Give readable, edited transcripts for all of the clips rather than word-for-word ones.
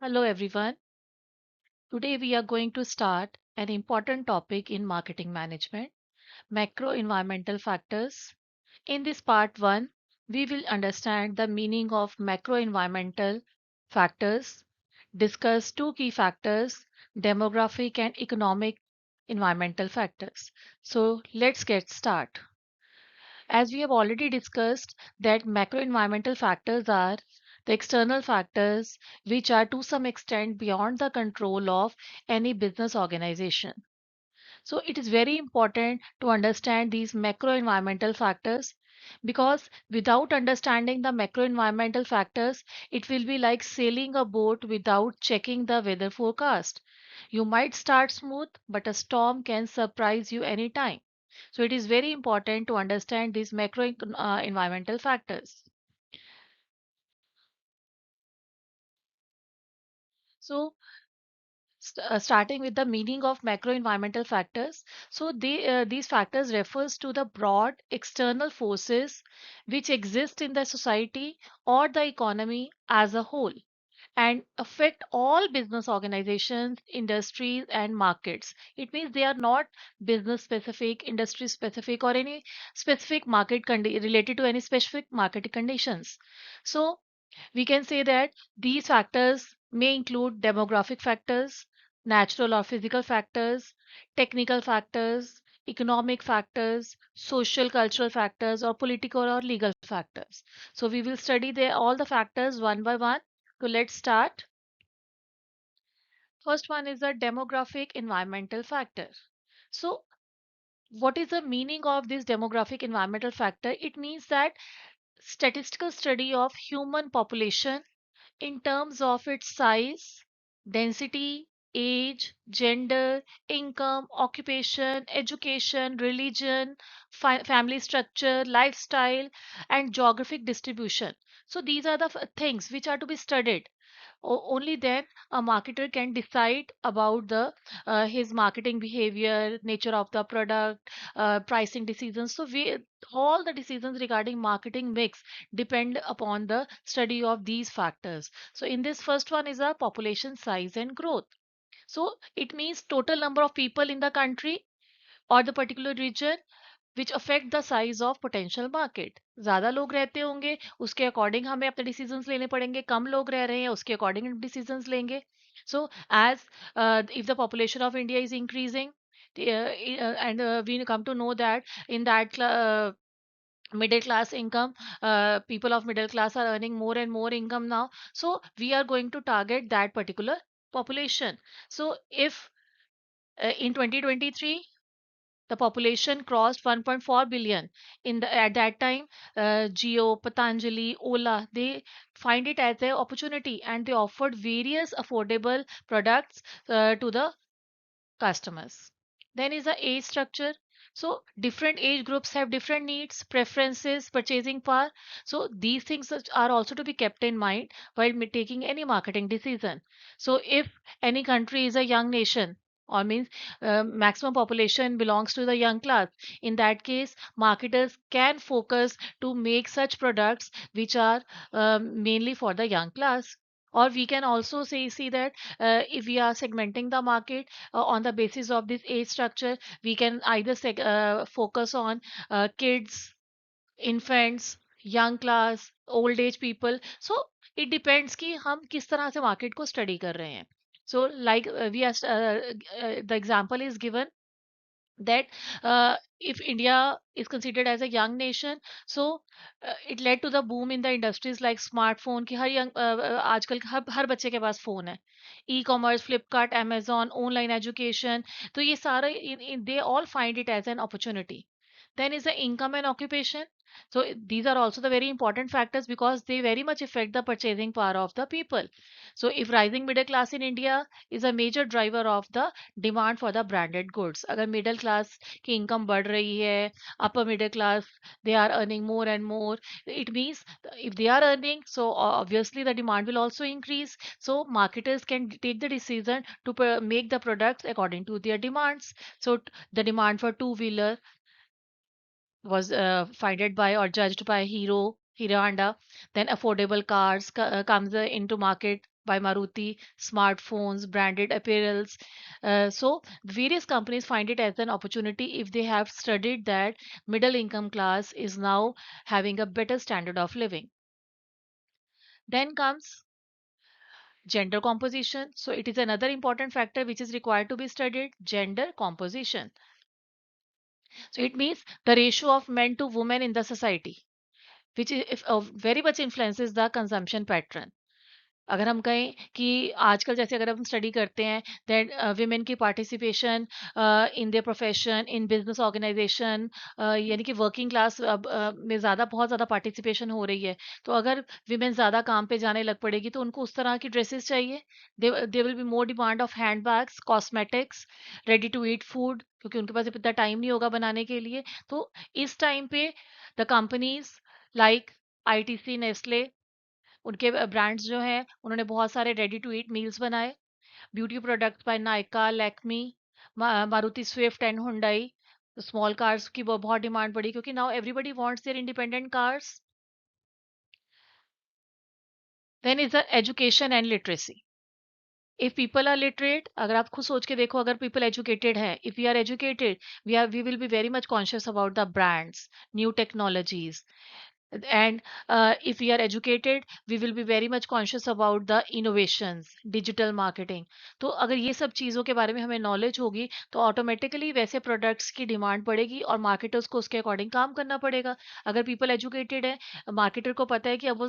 Hello everyone. Today we are going to start an important topic in marketing management, macro environmental factors. In this part 1, we will understand the meaning of macro environmental factors, discuss two key factors, demographic and economic environmental factors. So let's get started. As we have already discussed, that macro environmental factors are the external factors which are to some extent beyond the control of any business organization. So it is very important to understand these macro environmental factors because without understanding the macro environmental factors, it will be like sailing a boat without checking the weather forecast. You might start smooth, but a storm can surprise you anytime. So it is very important to understand these macro environmental factors. So starting with the meaning of macro environmental factors, so these factors refers to the broad external forces which exist in the society or the economy as a whole and affect all business organizations, industries, and markets. It means they are not business specific, industry specific, or any specific related to any specific market conditions. So we can say that these factors may include demographic factors, natural or physical factors, technical factors, economic factors, social cultural factors, or political or legal factors. So we will study all the factors one by one. So let's start. First one is the demographic environmental factor. So what is the meaning of this demographic environmental factor? It means that statistical study of human population in terms of its size, density, age, gender, income, occupation, education, religion, family structure, lifestyle, and geographic distribution. So these are the things which are to be studied. Only then a marketer can decide about the his marketing behavior, nature of the product, pricing decisions. So we all the decisions regarding marketing mix depend upon the study of these factors. So in this first one is a population size and growth. So it means total number of people in the country or the particular region which affect the size of potential market. ज्यादा लोग रहते होंगे उसके according हमें अपने decisions लेने पड़ेंगे, कम लोग रह रहे हैं उसके अकॉर्डिंग डिसीजंस लेंगे. So as if the population of India is increasing, and we come to know that in that middle class income, people of middle class are earning more and more income now. So we are going to target that particular population. So if in 2023 the population crossed 1.4 billion in at that time, Jio, Patanjali, Ola, they find it as an opportunity and they offered various affordable products to the customers. Then is the age structure. So different age groups have different needs, preferences, purchasing power. So these things are also to be kept in mind while taking any marketing decision. So if any country is a young nation, or means maximum population belongs to the young class, in that case marketers can focus to make such products which are mainly for the young class. Or we can also see that if we are segmenting the market on the basis of this age structure, we can either focus on kids, infants, young class, old age people. So it depends कि हम किस तरह से market को study कर रहे हैं. So like we are the example is given that if India is considered as a young nation, so it led to the boom in the industries like smartphone कि हर young आजकल हर बच्चे के पास phone है. E-commerce, Flipkart, Amazon, online education. तो ये सारे they all find it as an opportunity. Then is the income and occupation. So these are also the very important factors because they very much affect the purchasing power of the people. So if rising middle class in India is a major driver of the demand for the branded goods. अगर middle class की income बढ़ रही है, upper middle class they are earning more and more. It means if they are earning, so obviously the demand will also increase. So marketers can take the decision to make the products according to their demands. So the demand for two-wheeler was funded by or judged by Hero Honda. Then affordable cars comes into market by Maruti, smartphones, branded apparels. So various companies find it as an opportunity if they have studied that middle income class is now having a better standard of living. Then comes gender composition. So it is another important factor which is required to be studied, gender composition. So it means the ratio of men to women in the society, which is if, very much influences the consumption pattern. अगर हम कहें कि आजकल जैसे अगर हम study करते हैं दैट विमेन की participation in their profession in business organisation यानी कि वर्किंग क्लास अब में ज़्यादा बहुत ज़्यादा पार्टिसिपेशन हो रही है, तो अगर विमेन ज़्यादा काम पे जाने लग पड़ेगी तो उनको उस तरह की ड्रेसेस चाहिए. They will be more demand of hand bags, cosmetics, ready to eat food, क्योंकि उनके पास इतना टाइम नहीं होगा बनाने के लिए. तो इस टाइम पे the companies like ITC, Nestle, उनके ब्रांड्स जो हैं उन्होंने बहुत सारे रेडी टू ईट मील्स बनाए. Beauty products by Nykaa, Lakme, Maruti swift and Hyundai. Small cars की बहुत डिमांड बढ़ी क्योंकि now everybody wants their independent cars. Then is the education and literacy. If people are literate, अगर आप खुद सोच के देखो, अगर पीपल एजुकेटेड है, if we are educated, we will be very much conscious about the brands, new technologies. And if we are educated, we will be very much conscious about the innovations, digital marketing. तो अगर ये सब चीज़ों के बारे में हमें knowledge होगी तो ऑटोमेटिकली वैसे प्रोडक्ट्स की डिमांड बढ़ेगी और मार्केटर्स को उसके अकॉर्डिंग काम करना पड़ेगा. अगर पीपल एजुकेटेड है, मार्केटर को पता है कि अब वो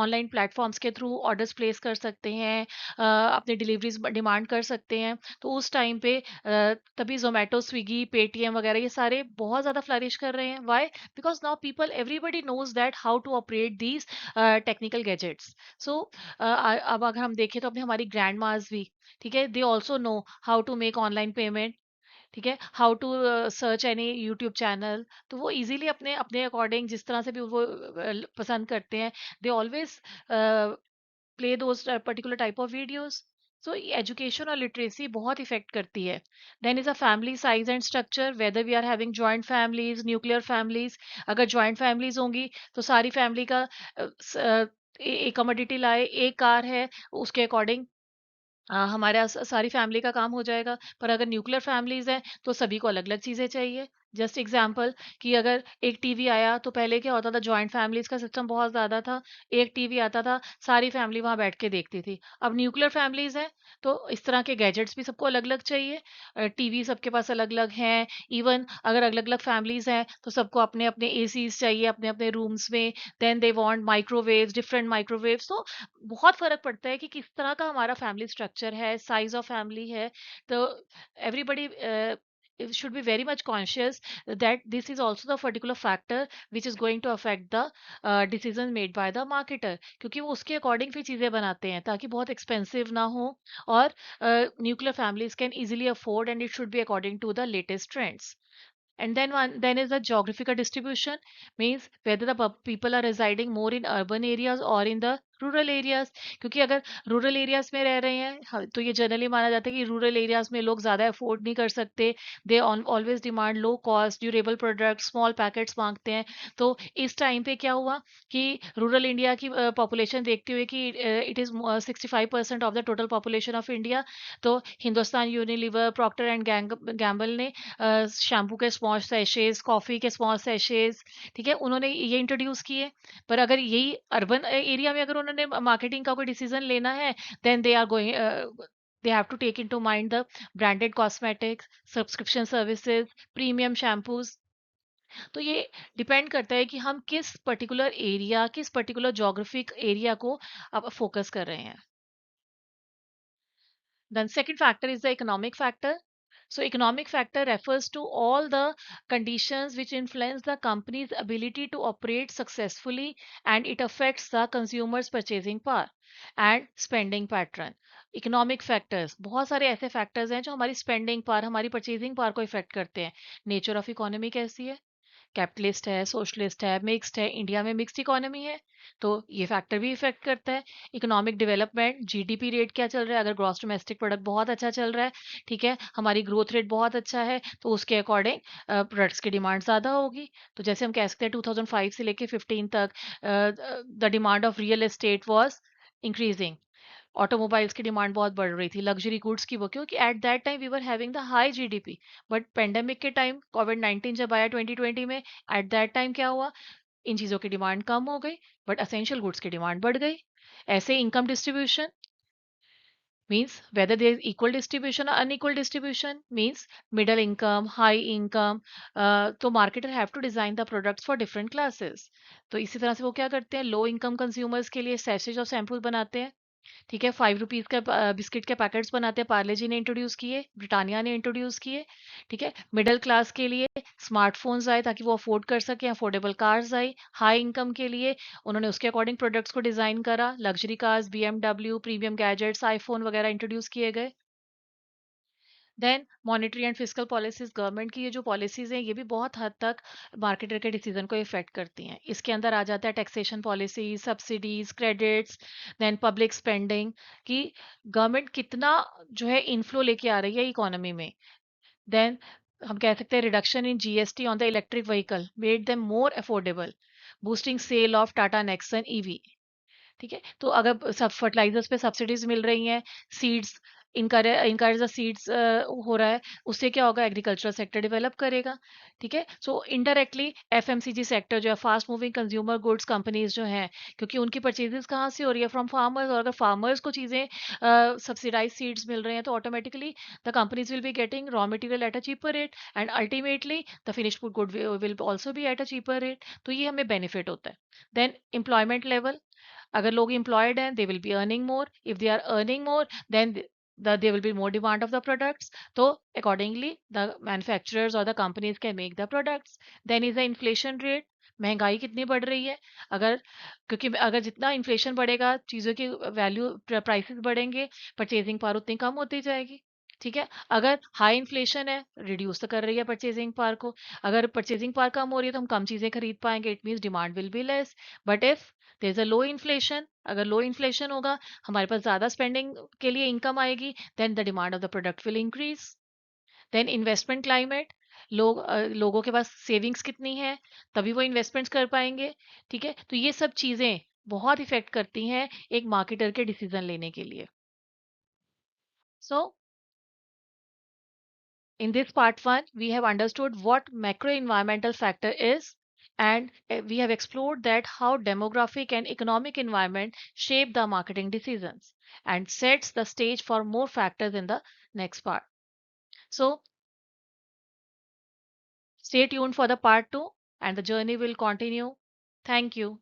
ऑनलाइन प्लेटफॉर्म्स के थ्रू ऑर्डर्स प्लेस कर सकते हैं, अपनी डिलीवरीज डिमांड कर सकते हैं, तो उस टाइम पे तभी जोमेटो, स्विगी, पेटीएम वगैरह ये सारे बहुत ज़्यादा फ्लरिश कर रहे हैं. Y? Because now people, everybody knows that how to operate these technical gadgets. So अब अगर हम देखें तो अपने हमारी ग्रैंड मास भी, ठीक है, they also know how to make online payment, ठीक है, how to search any YouTube channel. तो वो इजीली अपने अपने अकॉर्डिंग जिस तरह से भी वो पसंद करते हैं, they always play those particular type of videos. So education और लिटरेसी बहुत इफेक्ट करती है. Then is a family size and structure, whether we are having joint families, nuclear families. अगर जॉइंट फैमिलीज होंगी तो सारी फैमिली का एक कमोडिटी लाए, एक कार है, उसके अकॉर्डिंग हमारा सारी फैमिली का काम हो जाएगा. पर अगर न्यूक्लियर फैमिलीज हैं तो सभी को अलग अलग चीजें चाहिए. जस्ट एग्जाम्पल कि अगर एक टीवी आया तो पहले क्या होता था, जॉइंट फैमिलीज का सिस्टम बहुत ज्यादा था, एक टीवी आता था, सारी फैमिली वहां बैठ के देखती थी. अब न्यूक्लियर फैमिलीज हैं तो इस तरह के गैजेट्स भी सबको अलग अलग चाहिए, टीवी सबके पास अलग अलग हैं. इवन अगर अलग अलग फैमिलीज हैं तो सबको अपने अपने एसीज चाहिए अपने अपने रूम्स में. Then they want microwaves, different microwaves. तो बहुत फर्क पड़ता है कि किस तरह का हमारा फैमिली स्ट्रक्चर है, साइज ऑफ फैमिली है. तो everybody should be very much conscious that this is also the particular factor which is going to affect the decision made by the marketer, क्योंकि वो उसके अकॉर्डिंग फिर चीजें बनाते हैं ताकि बहुत एक्सपेंसिव ना हो और nuclear families can easily afford and it should be according to the latest trends. And then is the geographical distribution, means whether the people are residing more in urban areas or in the rural areas. क्योंकि अगर rural areas में रह रहे हैं तो ये generally माना जाता है कि रूरल एरियाज में लोग ज़्यादा अफोर्ड नहीं कर सकते. They always demand low cost durable product, small packets मांगते हैं. तो इस टाइम पे क्या हुआ कि रूरल इंडिया की पॉपुलेशन देखते हुए कि it is 65% of the total population of India, तो Hindustan Unilever, Procter and Gamble ने शैम्पू के स्मॉल सैशेज, कॉफ़ी के स्मॉल सैशेज, ठीक है, उन्होंने ये इंट्रोड्यूस किए. पर अगर यही अर्बन एरिया में अगर उन्होंने मार्केटिंग का कोई डिसीजन लेना है, then they are going, they have to take into mind the branded cosmetics, subscription services, premium shampoos. तो ये डिपेंड करता है कि हम किस पर्टिकुलर एरिया, किस पर्टिकुलर जोग्राफिक एरिया को अब फोकस कर रहे हैं. Then second factor is the economic factor. So economic factor refers to all the conditions which influence the company's ability to operate successfully, and it affects the consumer's purchasing power and spending pattern. Economic factors, बहुत सारे ऐसे factors हैं जो हमारी spending power, हमारी purchasing power को effect करते हैं. नेचर ऑफ इकोनॉमी कैसी है, कैपिटलिस्ट है, सोशलिस्ट है, मिक्स्ड है. इंडिया में मिक्स्ड इकोनॉमी है तो ये फैक्टर भी इफेक्ट करता है. इकोनॉमिक डेवलपमेंट, जीडीपी रेट क्या चल रहा है, अगर ग्रॉस डोमेस्टिक प्रोडक्ट बहुत अच्छा चल रहा है, ठीक है, हमारी ग्रोथ रेट बहुत अच्छा है, तो उसके अकॉर्डिंग प्रोडक्ट्स की डिमांड ज़्यादा होगी. तो जैसे हम कह सकते हैं 2005 से लेके 15 तक the demand of real estate was increasing. Automobiles की डिमांड बहुत बढ़ रही थी, लग्जरी गुड्स की वो, क्योंकि at that time we were having the high GDP. But pandemic के टाइम कोविड-19 जब आया 2020 में, एट दैट टाइम क्या हुआ, इन चीज़ों की डिमांड कम हो गई, बट असेंशियल गुड्स की डिमांड बढ़ गई। ऐसे income distribution means whether there is equal distribution or unequal distribution means middle income, high income, तो marketer have to design the products for different classes। तो इसी तरह से वो क्या करते हैं, लो इनकम कंज्यूमर्स के लिए सैशेज और शैम्पूल बनाते हैं। ठीक है, 5 रुपीज का बिस्किट के पैकेट्स बनाते हैं, पार्ले जी ने इंट्रोड्यूस किए, ब्रिटानिया ने इंट्रोड्यूस किए। ठीक है, मिडिल क्लास के लिए स्मार्टफोन्स आए ताकि वो अफोर्ड कर सकें, अफोर्डेबल कार्स आई। हाई इनकम के लिए उन्होंने उसके अकॉर्डिंग प्रोडक्ट्स को डिजाइन करा, luxury cars, BMW, premium gadgets, iPhone वगैरह इंट्रोड्यूस किए गए। Then monetary and fiscal policies, government की ये जो पॉलिसीज हैं ये भी बहुत हद तक मार्केटर के डिसीजन को इफेक्ट करती हैं। इसके अंदर आ जाता है taxation policy, subsidies, credits, then public spending, कि गवर्नमेंट कितना जो है इनफ्लो लेके आ रही है इकोनॉमी में। देन हम कह सकते हैं reduction in GST on the electric vehicle made them more affordable, boosting sale of Tata Nexon EV. ठीक है, तो अगर सब फर्टिलाइजर्स पे सब्सिडीज मिल रही हैं, सीड्स इनकरेज द सीड्स हो रहा है, उससे क्या होगा, एग्रीकल्चरल सेक्टर डेवलप करेगा। ठीक है, सो इनडायरेक्टली एफएमसीजी सेक्टर जो है, fast moving consumer goods companies जो हैं, क्योंकि उनकी परचेजेस कहाँ से हो रही है, फ्रॉम फार्मर्स, और अगर फार्मर्स को चीजें सब्सिडाइज सीड्स मिल रहे हैं तो automatically the companies will be getting raw material at a cheaper rate, and ultimately the finished good will also be at a cheaper rate. तो ये हमें बेनिफिट होता है। देन एम्प्लॉयमेंट लेवल, अगर लोग employed हैं, they will be earning more. If they are earning more, then there will be more demand of the products. So accordingly, the manufacturers or the companies can make the products. Then is the inflation rate, महंगाई कितनी बढ़ रही है। अगर क्योंकि अगर जितना inflation बढ़ेगा, चीज़ों की वैल्यू, प्राइसेस बढ़ेंगे, परचेजिंग पावर उतनी कम होती जाएगी। ठीक है, अगर हाई इन्फ्लेशन है, रिड्यूस तो कर रही है परचेजिंग पावर को। अगर परचेजिंग पावर कम हो रही है तो हम कम चीज़ें खरीद पाएंगे, it means demand will be less. But if there is a low inflation, अगर लो इन्फ्लेशन होगा, हमारे पास ज़्यादा स्पेंडिंग के लिए इनकम आएगी, then the demand of the product will increase. Then investment climate, लोगों के पास सेविंग्स कितनी है, तभी वो इन्वेस्टमेंट्स कर पाएंगे। ठीक है, तो ये सब चीज़ें बहुत इफेक्ट करती हैं एक मार्केटर के डिसीजन लेने के लिए। सो in this part 1, we have understood what macro environmental factor is, and we have explored that how demographic and economic environment shape the marketing decisions and sets the stage for more factors in the next part. So stay tuned for the part 2, and the journey will continue. Thank you.